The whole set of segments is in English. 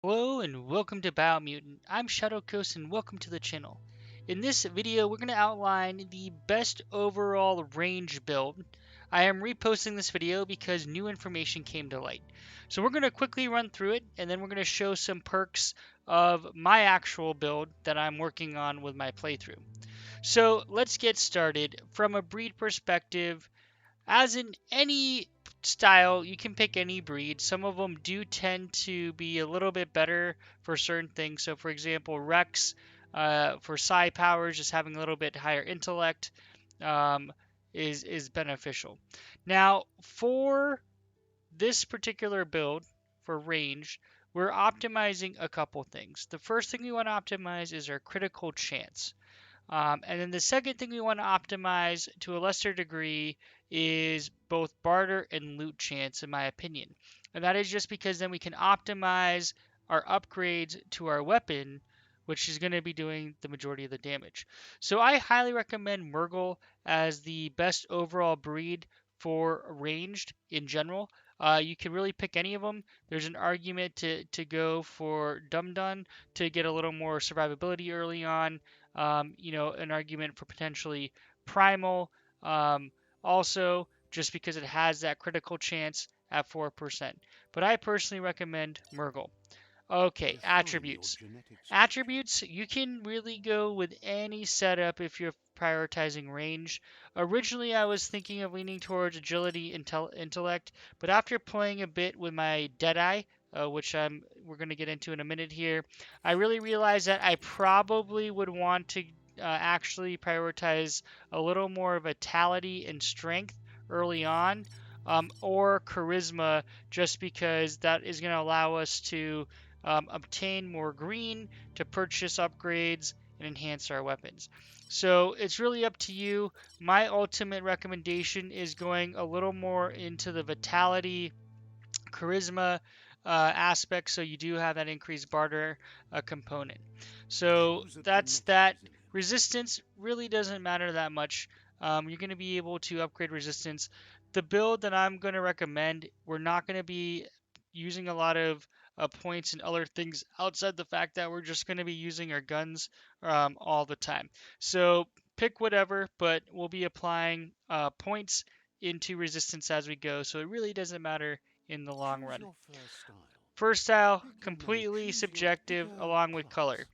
Hello and welcome to Biomutant. I'm Shadowcoast and welcome to the channel. In this video, we're going to outline the best overall range build. I am reposting this video because new information came to light. So we're going to quickly run through it and then we're going to show some perks of my actual build that I'm working on with my playthrough. So let's get started. From a breed perspective, as in any style, you can pick any breed. Some of them do tend to be a little bit better for certain things. So, for example, Rex for psi powers, just having a little bit higher intellect, um, is beneficial. Now, for this particular build for range, we're optimizing a couple things. The first thing we want to optimize is our critical chance. And then the second thing we want to optimize to a lesser degree is both barter and loot chance, in my opinion. And that is just because then we can optimize our upgrades to our weapon, which is going to be doing the majority of the damage. So I highly recommend Murgle as the best overall breed for ranged in general. You can really pick any of them. There's an argument to go for Dum Dum to get a little more survivability early on. An argument for potentially Primal, also just because it has that critical chance at 4%. But I personally recommend Murgle. Okay, attributes. Attributes, you can really go with any setup if you're prioritizing range. Originally, I was thinking of leaning towards agility, intellect, but after playing a bit with my Deadeye, which we're going to get into in a minute here, I really realized that I probably would want to actually prioritize a little more vitality and strength early on, or charisma, just because that is going to allow us to obtain more green to purchase upgrades and enhance our weapons. So it's really up to you. My ultimate recommendation is going a little more into the vitality, charisma aspect, so you do have that increased barter component. So that's that. Resistance really doesn't matter that much. You're going to be able to upgrade resistance. The build that I'm going to recommend, we're not going to be using a lot of points and other things outside the fact that we're just going to be using our guns all the time. So pick whatever, but we'll be applying points into resistance as we go. So it really doesn't matter in the long run. First style, completely subjective along with color.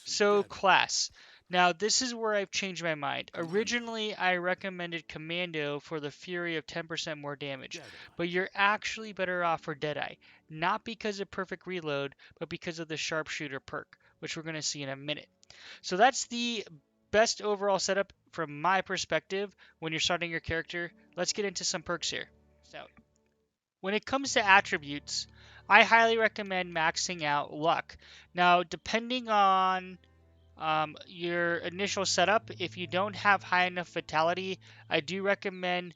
So class. Now this is where I've changed my mind. Originally I recommended Commando for the Fury of 10% more damage, but you're actually better off for Deadeye. Not because of perfect reload, but because of the sharpshooter perk, which we're going to see in a minute. So that's the best overall setup from my perspective when you're starting your character. Let's get into some perks here. So when it comes to attributes, I highly recommend maxing out luck. Now, depending on your initial setup, if you don't have high enough vitality, I do recommend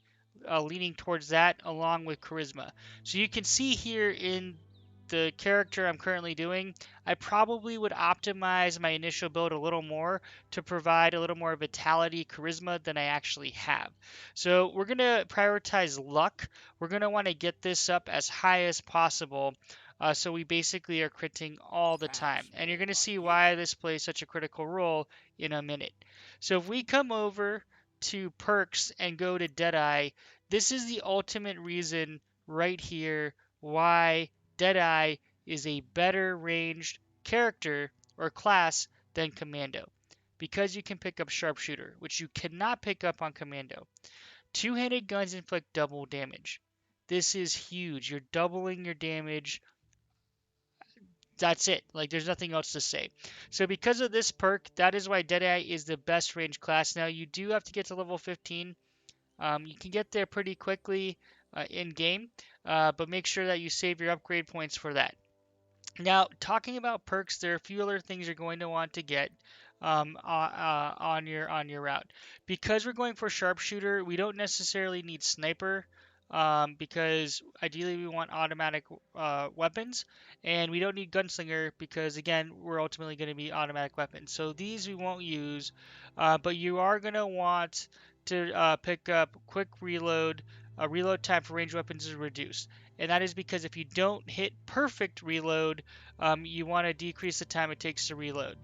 leaning towards that along with charisma. So you can see here in the character I'm currently doing, I probably would optimize my initial build a little more to provide a little more vitality, charisma than I actually have. So we're going to prioritize luck. We're going to want to get this up as high as possible. So we basically are critting all the time. And you're going to see why this plays such a critical role in a minute. So if we come over to perks and go to Deadeye, this is the ultimate reason right here why Deadeye is a better ranged character or class than Commando, because you can pick up Sharpshooter, which you cannot pick up on Commando. Two-handed guns inflict double damage. This is huge. You're doubling your damage. That's it. Like, there's nothing else to say. So because of this perk, that is why Deadeye is the best range class. Now, you do have to get to level 15. You can get there pretty quickly in game, but make sure that you save your upgrade points for that. Now, talking about perks, there are a few other things you're going to want to get on your route. Because we're going for sharpshooter, we don't necessarily need sniper. Because ideally we want automatic weapons, and we don't need gunslinger because again we're ultimately going to be automatic weapons. So these we won't use, but you are going to want to pick up quick reload, reload time for ranged weapons is reduced. And that is because if you don't hit perfect reload, you want to decrease the time it takes to reload.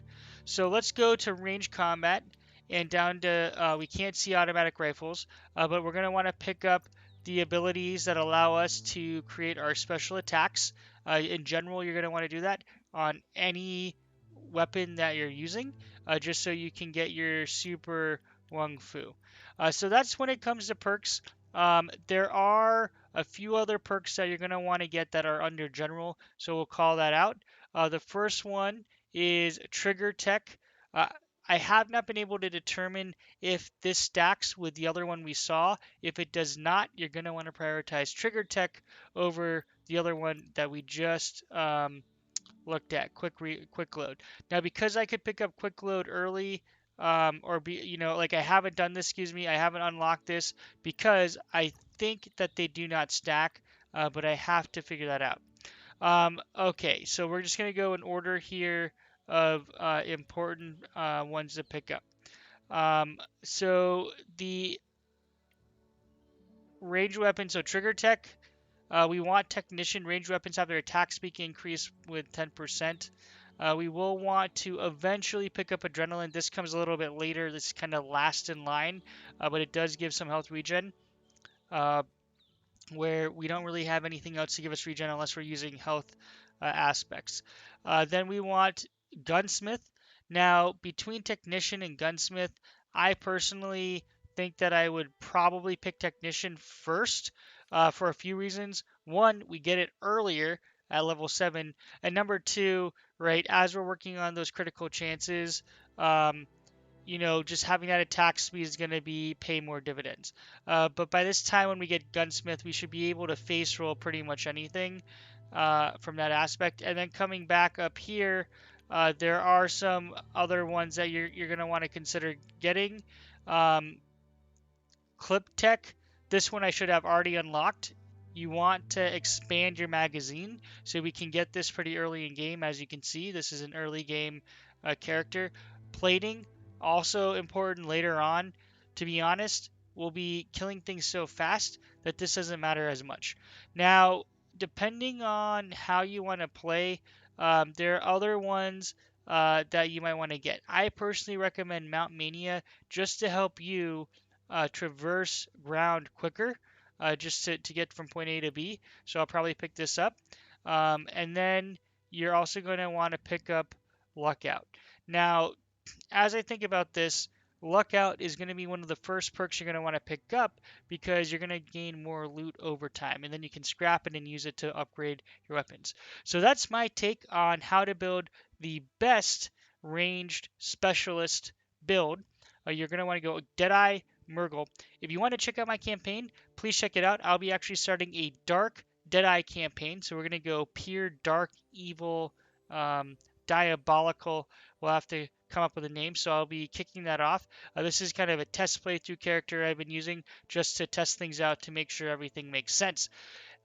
So let's go to range combat and down to, we can't see automatic rifles, but we're going to want to pick up the abilities that allow us to create our special attacks. In general, you're going to want to do that on any weapon that you're using, just so you can get your super Wung Fu. So that's when it comes to perks. There are a few other perks that you're going to want to get that are under general, so we'll call that out. The first one is Trigger Tech. Uh, I have not been able to determine if this stacks with the other one we saw. If it does not, you're going to want to prioritize Trigger Tech over the other one that we just looked at, quick load. Now, because I could pick up quick load early, or be, like I haven't done this, excuse me, I haven't unlocked this because I think that they do not stack, but I have to figure that out. Okay, so we're just gonna go in order here of important ones to pick up. So the range weapon, so trigger tech, we want technician. Range weapons have their attack speed increase with 10%. We will want to eventually pick up adrenaline. This comes a little bit later. This is kind of last in line, but it does give some health regen. Uh, where we don't really have anything else to give us regen unless we're using health aspects. Then we want Gunsmith. Now, between Technician and Gunsmith, I personally think that I would probably pick Technician first for a few reasons. One, we get it earlier at level 7. And number two, right, as we're working on those critical chances, um, just having that attack speed is going to be pay more dividends. But by this time, when we get Gunsmith, we should be able to face roll pretty much anything from that aspect. And then coming back up here, there are some other ones that you're going to want to consider getting. Um, Clip Tech, this one I should have already unlocked. You want to expand your magazine, so we can get this pretty early in game. As you can see, this is an early game character. Plating, also important later on. To be honest, we'll be killing things so fast that this doesn't matter as much. Now, depending on how you want to play, there are other ones that you might want to get. I personally recommend Mount Mania just to help you traverse ground quicker, just to get from point A to B. So I'll probably pick this up. And then you're also going to want to pick up Lookout. Now, as I think about this, Lookout is going to be one of the first perks you're going to want to pick up because you're going to gain more loot over time, and then you can scrap it and use it to upgrade your weapons. So that's my take on how to build the best ranged specialist build. You're going to want to go Deadeye, Murgle. If you want to check out my campaign, please check it out. I'll be actually starting a dark Deadeye campaign, so we're going to go pure dark, evil, diabolical. We'll have to come up with a name, so I'll be kicking that off. This is kind of a test playthrough character I've been using just to test things out to make sure everything makes sense.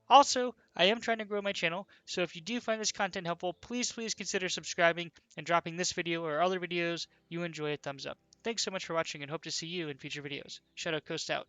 Also, I am trying to grow my channel, so if you do find this content helpful, please consider subscribing and dropping this video or other videos you enjoy a thumbs up. Thanks so much for watching and hope to see you in future videos. Shadow Coast out.